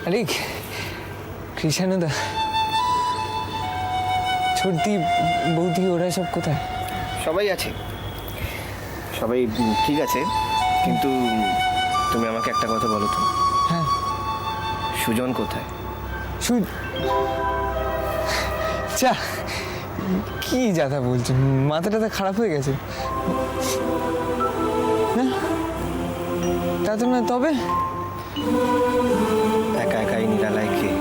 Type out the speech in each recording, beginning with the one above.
আরে কৃষাণুদা, ছোটদি, বৌদি, ওরা সব কোথায়? সবাই আছে, সবাই ঠিক আছে, কিন্তু তুমি আমাকে একটা কথা বলো তো। হ্যাঁ। সুজন কোথায়? চা কি যাতা বলছো, মাথা টাথা খারাপ হয়ে গেছে? না তা তো না, তবে একা একাই নিরালায় খেয়ে।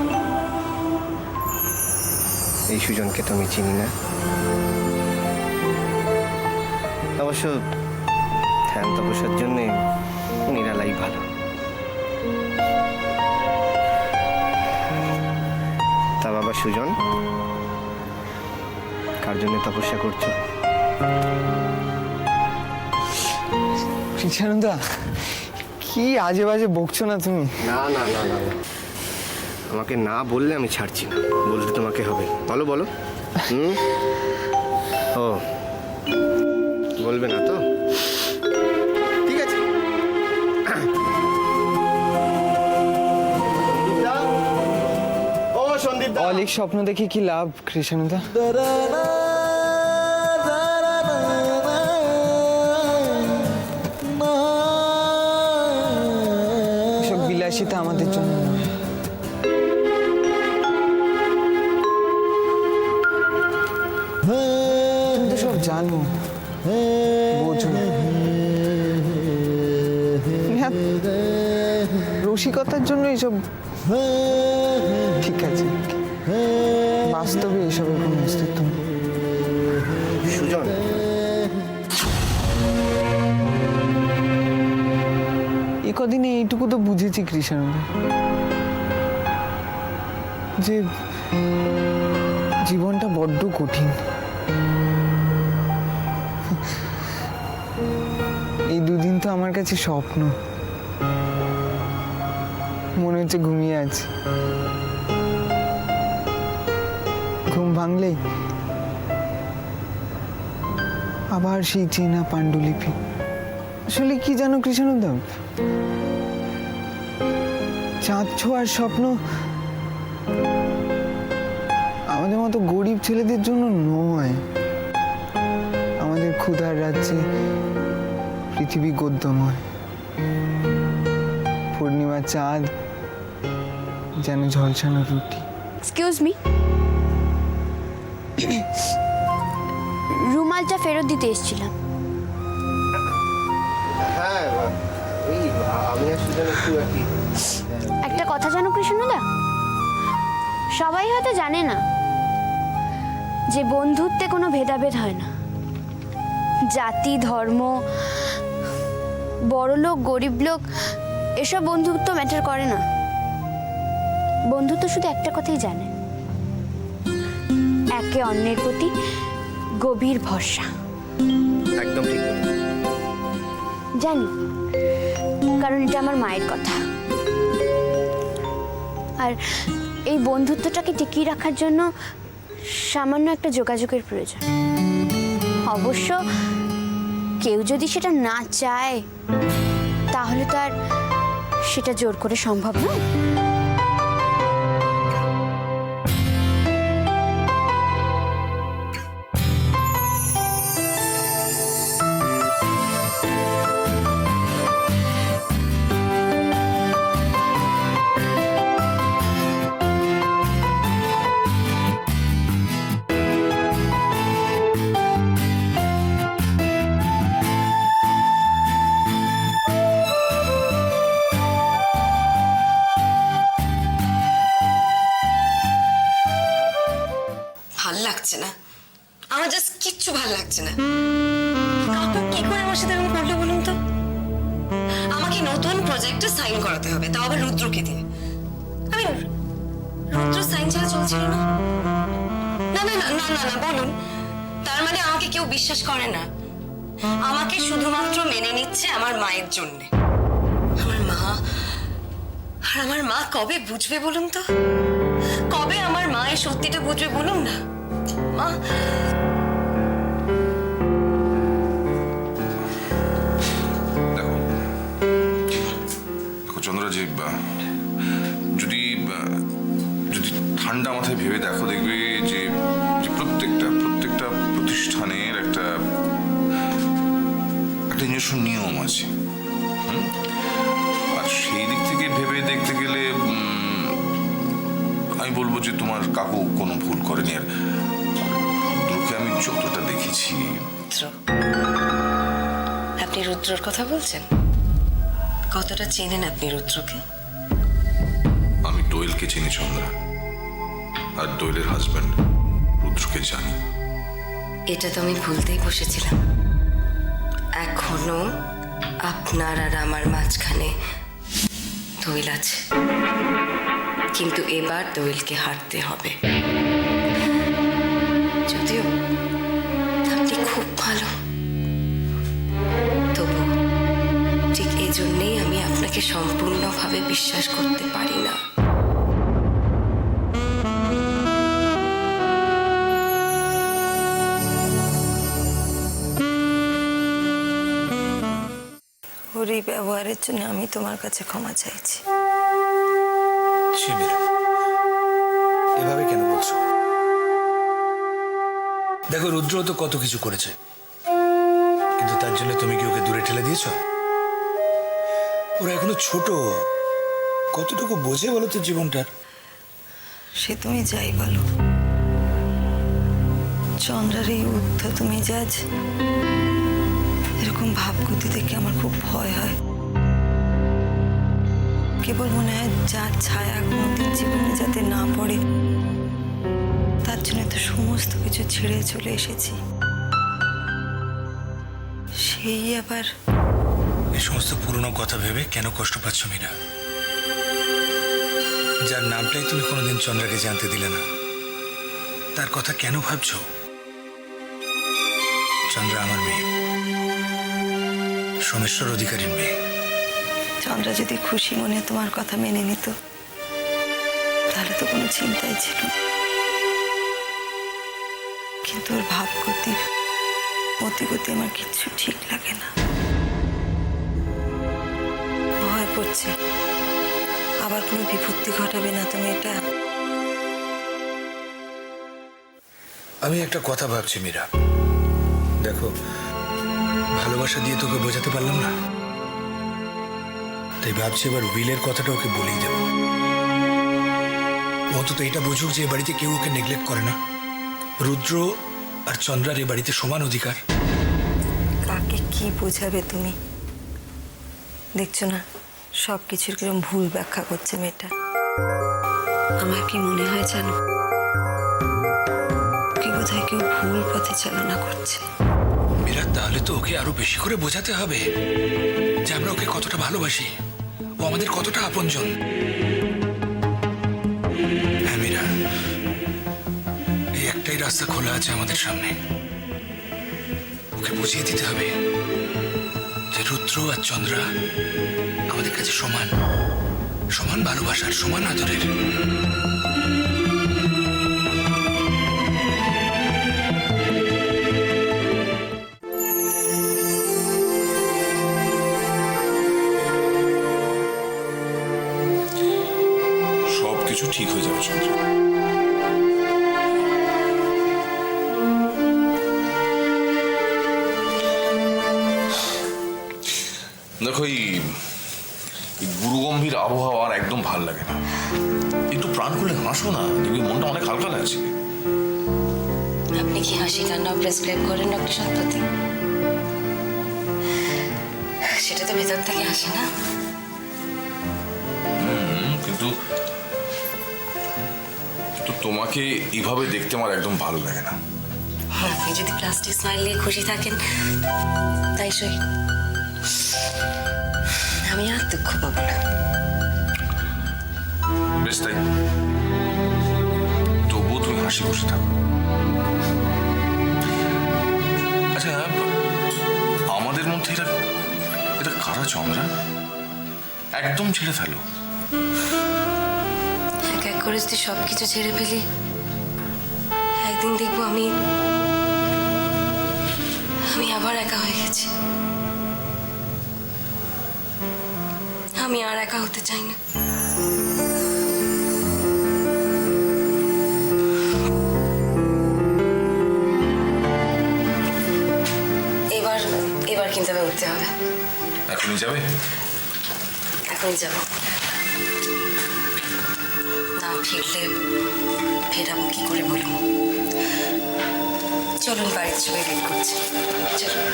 এই সুজনকে তুমি চিনি না অবশ্য। ধ্যান তপস্যার জন্যে নিরালাই ভালো। তা বাবা সুজন, কার জন্য তপস্যা করছো? কৃষাণুদা, কি আজে বাজে বকছো না তুমি? না না না না, আমাকে না বললে আমি ছাড়ছি না, বলতে তোমাকে হবে। বলো বলো। ও বলবে না তো? ঠিক আছে। ও সন্দীপ, অলিক স্বপ্ন দেখে কি লাভ কৃষাণুদা? এসব বিলাসিতা আমাদের জন্য নয়। তুমি তো সব জানো, বোঝো। হ্যাঁ, রসিকতার জন্য এইসব ঠিক আছে, বাস্তবে এসবের কোনো অস্তিত্ব নেই। সুজন, এই কদিনে এইটুকু তো বুঝেছি কৃষাণুদা, যে জীবনটা বড্ড কঠিন। এই দুদিন তো আমার কাছে স্বপ্ন, মনে হচ্ছে ঘুমিয়ে আছি। ঘুম ভাঙলেই আবার সেই চেনা পাণ্ডুলিপি। আসলে কি জানো কৃষাণুদা, চাঁদ ছোঁয়ার স্বপ্ন আমাদের মতো গরিব ছেলেদের জন্য নয়। আমাদের ক্ষুধার রাজ্যে পৃথিবী গদ্যময়। পূর্ণিমার চাঁদ যেন ঝলসানো রুটি। এক্সকিউজ মি, রুমালটা ফেরত দিতে এসেছিলাম। হ্যাঁ ওই আমি আর সুজন একটু আর কি। একটা কথা জানো কৃষ্ণদা, সবাই হয়তো জানে না যে বন্ধুত্বে কোনো ভেদাভেদ হয় না। জাতি, ধর্ম, বড় লোক, গরিব লোক, এসব বন্ধুত্ব ম্যাটার করে না। বন্ধুত্ব শুধু একটা কথাই জানে, একে অন্যের প্রতি গভীর ভরসা। একদম ঠিক বলেছো। জানি, কারণ এটা আমার মায়ের কথা। আর এই বন্ধুত্বটাকে টিকিয়ে রাখার জন্য সামান্য একটা যোগাযোগের প্রয়োজন। অবশ্য কেউ যদি সেটা না চায়, তাহলে তো আর সেটা জোর করে সম্ভব নয়। ভাল লাগছে না, আমার জাস্ট কিচ্ছু ভাল লাগছে না। কাকু কি করে আমার সাথে এরকম করলো বলুন তো? আমাকে নতুন প্রজেক্টে সাইন করাতে হবে, তাও আবার রুদ্রকে দিয়ে। আমি রুদ্র সাইন ছাড়া চলছিল না। না না না না না না, বলুন, তার মানে আমাকে কেউ বিশ্বাস করে না? আমাকে শুধুমাত্র মেনে নিচ্ছে আমার মায়ের জন্যে। আমার মা, আর আমার মা কবে বুঝবে বলুন তো? কবে আমার মা এই সত্যিটা বুঝবে বলুন না? মা, দেখো চন্দ্রাজি, যদি যদি ঠান্ডা মাথায় ভেবে দেখো, দেখবে যে যে প্রত্যেকটা প্রতিষ্ঠানের একটা নিজস্ব নিয়ম আছে। আর সেই দিক থেকে ভেবে দেখতে গেলে আমি বলবো যে তোমার কাকু কোনো ভুল করেনি। আর রুদ্রকে আমি যতটা দেখেছি। আপনি রুদ্রর কথা বলছেন? কতটা চেনেন আপনি রুদ্রকে? আমি দোয়েলকে চিনি চন্দ্রা, আর দোয়েলের হাজব্যান্ড রুদ্রকে জানি। এটা তো আমি ভুলতেই বসেছিলাম। এখনো আপনার আর আমার মাঝখানে দোয়েল আছে, কিন্তু এবার দোয়েলকে হারতে হবে। যদিও আপনি খুব ভালো, তবু ঠিক এই জন্যেই আমি আপনাকে সম্পূর্ণভাবে বিশ্বাস করতে পারি না। ওর এই ব্যবহারের জন্য আমি তোমার কাছে ক্ষমা চাইছি। শিবির, এভাবে কেন বলছো? দেখো, রুদ্র তো কত কিছু করেছে, কিন্তু তার জন্য তুমি কি ওকে দূরে ঠেলে দিয়েছ? ওরা এখনো ছোট, কতটুকু বোঝে বলো তো জীবনটার? সে তুমি যাই বলো, চন্দ্রার এই উদ্ধত মেজাজ, এরকম ভাবগতি দেখে আমার খুব ভয় হয়। কেবল মনে হয় যার ছায়া কোনোদিন জীবনে যাতে না পড়ে, তার জন্য তো সমস্ত কিছু ছেড়ে চলে এসেছি। সেই আবার এই সমস্ত পুরনো কথা ভেবে কেন কষ্ট পাচ্ছ মীরা? যার নামটাই তুমি কোনোদিন চন্দ্রাকে জানতে দিলে না, তার কথা কেন ভাবছ? চন্দ্রা আমার মেয়ে, সোমেশ্বর অধিকারীর মেয়ে। চন্দ্রা যদি খুশি মনে তোমার কথা মেনে নিত, তাহলে তো কোনো চিন্তাই ছিল না। কিন্তু ওর ভাবগতি, মতিগতি আমার কিচ্ছু ঠিক লাগে না। ভয় করছে আবার কোনো বিপত্তি ঘটাবে না তুমি এটা? আমি একটা কথা ভাবছি মীরা, দেখো, ভালোবাসা দিয়ে তোকে বোঝাতে পারলাম না, তাই ভাবছি এবার উইলের কথাটা ওকে বলেই দেব। অন্তত এটা বুঝুক যে এ বাড়িতে কেউ ওকে নেগলেক্ট করে না। রুদ্র আর চন্দ্রার এ বাড়িতে সমান অধিকার। কাকে কি বোঝাবে তুমি? দেখছো না সব কিছুর কিরকম ভুল ব্যাখ্যা করছে মেয়েটা। আমার কি মনে হয় জানো, কি বোধহয় কেউ ভুল পথে চালনা করছে। মীরা, তাহলে তো ওকে আরো বেশি করে বোঝাতে হবে যে আমরা ওকে কতটা ভালোবাসি, ও আমাদের কতটা আপনজন। হ্যাঁ মীরা, এই একটাই রাস্তা খোলা আছে আমাদের সামনে। ওকে বুঝিয়ে দিতে হবে যে রুদ্র আর চন্দ্রা আমাদের কাছে সমান, সমান ভালোবাসার, সমান আদরের। সবকিছু ঠিক হয়ে যাবে চন্দ্রা। দেখো, এই গুরুগম্ভীর আবহাওয়া আর একদম ভাল লাগে না। একটু প্রাণ খুলে হাসো না, দেখবি মনটা অনেক হালকা লাগছে। আপনি কি হাসি কান্না প্রেসক্রাইব করেন ডক্টর সৎপতি? সেটা তো ভেতর থেকে আসে না। কিন্তু তোমাকে এইভাবে দেখতে আমার একদম ভালো লাগে না। আপনি যদি প্লাস্টিক স্মাইল নিয়ে খুশি থাকেন, তাই সই। আমি আর দুঃখ পাবো না। বেশ, তাই তবুও তুমি হাসি খুশি থাকো। আচ্ছা, আমাদের মধ্যে এটা এটা কারা চন্দ্রা? একদম ছেড়ে ফেলো। এক এক করে যদি সবকিছু ছেড়ে ফেলি, একদিন দেখবো আমি আবার একা হয়ে গেছি। আমি আর একা হতে চাই না। এবার এবার কিন্তু আমি উঠতে হবে। এখনই যাবে? এখনই যাব। না ফিরলে ফেরাবো কি করে বলবো? চলুন, বাড়ির সবাই রেডি করছে। চলুন।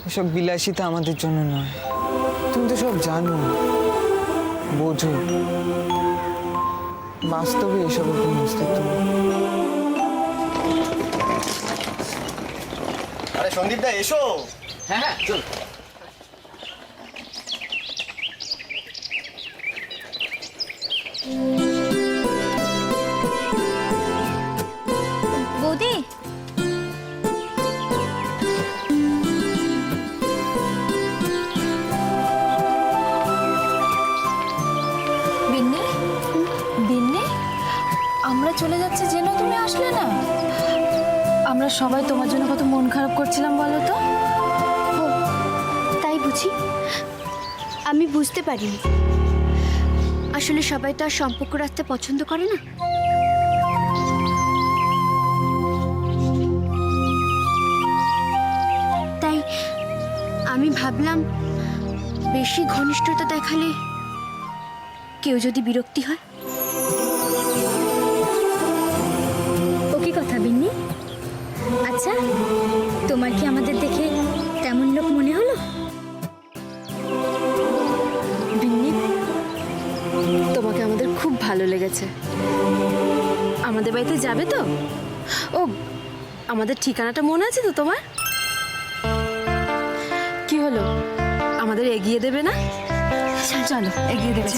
এসব বিলাসিতা আমাদের জন্য নয়, তুমি তো সব জানো, বোঝো। বাস্তবে এসবের কোনো অস্তিত্ব নেই। আরে সন্দীপ দা এসো। হ্যাঁ চল। বৌদি, বিন্নি, বিন্নি, আমরা চলে যাচ্ছি জেনেও তুমি আসলে না। আমরা সবাই তোমার জন্য কত মন খারাপ করছিলাম বলো তো। ও তাই বুঝি? আমি বুঝতে পারিনি। আসলে সবাই তো আর সম্পর্ক রাখতে পছন্দ করে না। তাই আমি ভাবলাম বেশি ঘনিষ্ঠতা দেখালে কেউ যদি বিরক্তি হয়। ও কি কথা বিন্নি? আচ্ছা, তোমার কি আমাদের দেখে তেমন লোক মনে হলো? বিন্নি, তোমাকে আমাদের খুব ভালো লেগেছে। আমাদের বাড়িতে যাবে তো? ও, আমাদের ঠিকানাটা মনে আছে তো তোমার? কি হলো, আমাদের এগিয়ে দেবে না? চলো এগিয়ে দেবে।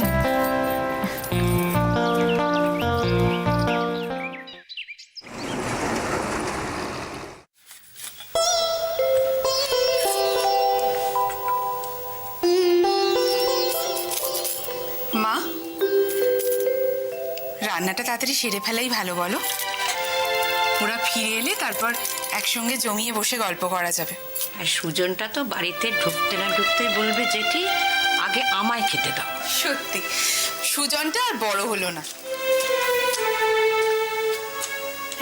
মা, রান্নাটা তাড়াতাড়ি সেরে ফেলাই ভালো, বলো? ওরা ফিরে এলে তারপর একসঙ্গে জমিয়ে বসে গল্প করা যাবে। আর সুজনটা তো বাড়িতে ঢুকতে না ঢুকতে বলবে জেঠি আগে আমায় খেতে দাও। সত্যি সুজনটা আর বড় হলো না।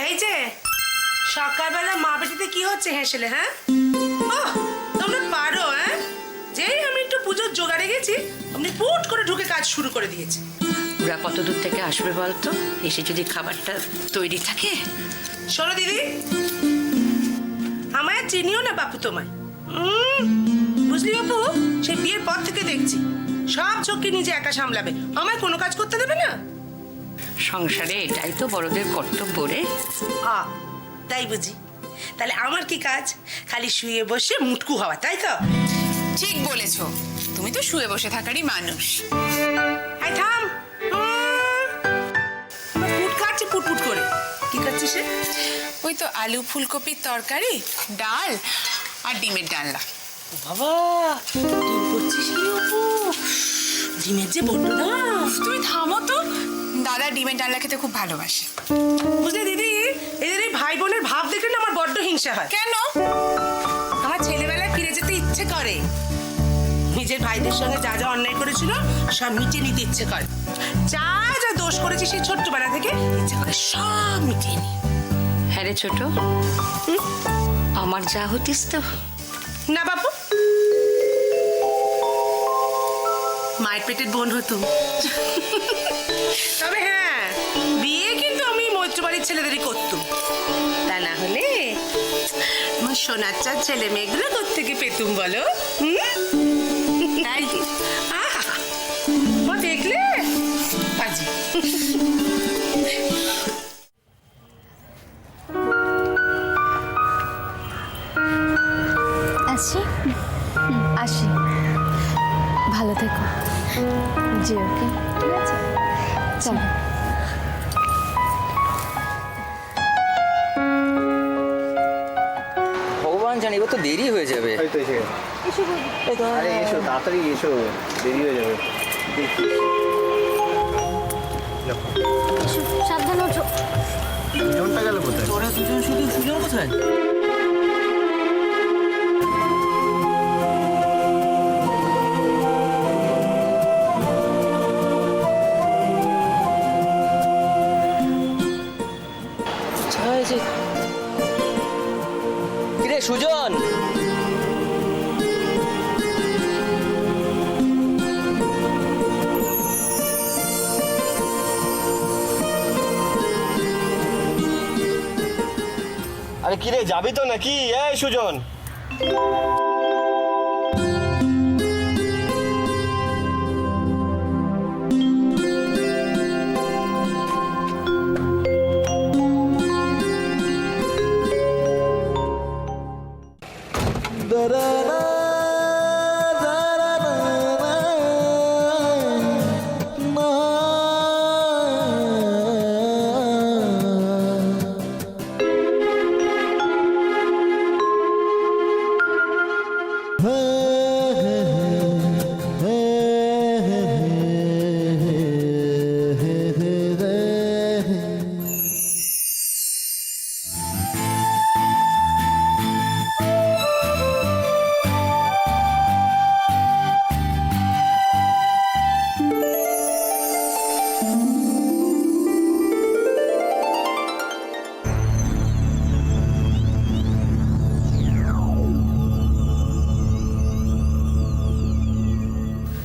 এই যে সকালবেলা মা বেটিতে কি হচ্ছে হেসেলে? হ্যাঁ, তোমরা পারো। হ্যাঁ, যেই আমি একটু পুজোর জোগাড়ে গেছি আপনি পুট করে ঢুকে কাজ শুরু করে দিয়েছে। ওরা কত দূর থেকে আসবে বলতো? এসে যদি খাবারটা তৈরি থাকে। শোনো দিদি, আমায় চিনিও না বাপু তোমায়। বুঝলি বাপু, সেই বিয়ের পর থেকে দেখছি সব ঝক্কি নিজে একা সামলাবে, আমায় কোনো কাজ করতে দেবে না। সংসারে এটাই তো বড়দের কর্তব্য রে। তাই বুঝি? তাহলে আমার কি কাজ? খালি শুয়ে বসে মুটকু হওয়া, তাই তো? ঠিক বলেছো, তুমি তো শুয়ে বসে থাকারই মানুষ। এই থাম, পুট কাটছে পুট করে। কি কাটছে সে? ওই তো আলু ফুলকপির তরকারি, ডাল আর ডিমের ডালনা। বাবা, ডিম করছিস কি অপু? ডিমের যে বড্ড দাম। তুমি থামো তো, দাদা ডিমের ডালনা খেতে খুব ভালোবাসে। বুঝলে দিদি, এদের এই ভাই বোনের ভাব দেখলে না আমার বড্ড হিংসা হয়। কেন? আমার ছেলেবেলায় ফিরে যেতে ইচ্ছে করে। নিজের ভাইদের সঙ্গে যা যা অন্যায় করেছিল সব মিটিয়ে নিতে ইচ্ছে করে। যা যা দোষ করেছে সেই ছোট্টবেলা থেকে ইচ্ছে করে সব মিটিয়ে নি। হ্যাঁ রে ছোট, আমার যা হতিস তো। না বাবু, মায়ের পেটের বোন হতো। তবে হ্যাঁ, বিয়ে কিন্তু আমি মৈত্রবাড়ির ছেলেদেরই করতুম। তা না হলে আমার সোনার চাঁদ ছেলে মেয়েগুলো কোত্থেকে পেতুম বলো? তাই ও দেখলে পাজি। আসি আসি, ভালো থেকো। জি ওকে, ঠিক আছে, চলো। ভগবান জানি, এবার তো দেরি হয়ে যাবে। হয়তো এসে গেছে। আরে এসো তাড়াতাড়ি এসো, দেরি হয়ে যাবে। সাবধানে ওঠো। সুজনটা গেল কোথায়? তোরা দুজন শুধু সুজন কোথায়? কিরে সুজন, আরে কিরে যাবি তো নাকি? এই সুজন,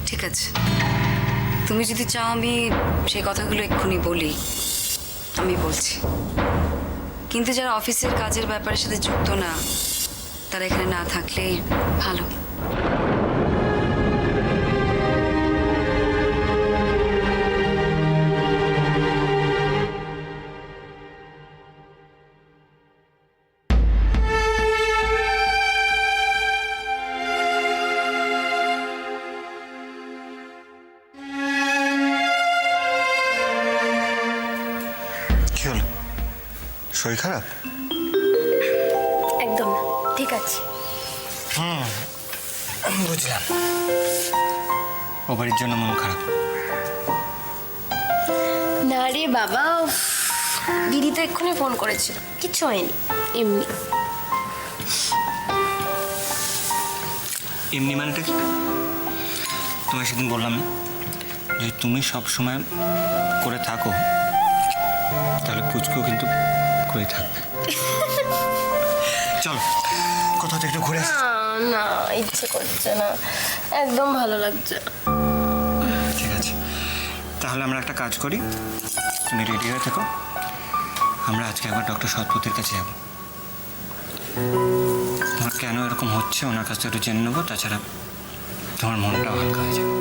ঠিক আছে, তুমি যদি চাও আমি সেই কথাগুলো এক্ষুনি বলি, আমি বলছি। কিন্তু যারা অফিসের কাজের ব্যাপারের সাথে যুক্ত না, তারা এখানে না থাকলেই ভালো। কি হলো? শরীর খারাপ? একদম না, ঠিক আছে। বুঝলাম, ও বাড়ির জন্য মন খারাপ। না রে বাবা, দিদি তো এক্ষুনি ফোন করেছিল, কিচ্ছু হয়নি, এমনি। এমনি মানেটা কি? তোমায় সেদিন বললাম না, যদি তুমি সব সময় করে থাকো তাহলে পুচকেও কিন্তু করে থাকবে। চলো কোথাও একটু ঘুরে আসি। না, ইচ্ছে করছে না, একদম ভালো লাগছে না। ঠিক আছে, তাহলে আমরা একটা কাজ করি, তুমি রেডি হয়ে থাকো, আমরা আজকে একবার ডক্টর সৎপতির কাছে যাবো। তোমার কেন এরকম হচ্ছে ওনার কাছ থেকে একটু জেনে নেবো, তাছাড়া তোমার মনটাও হালকা হয়ে যাবে।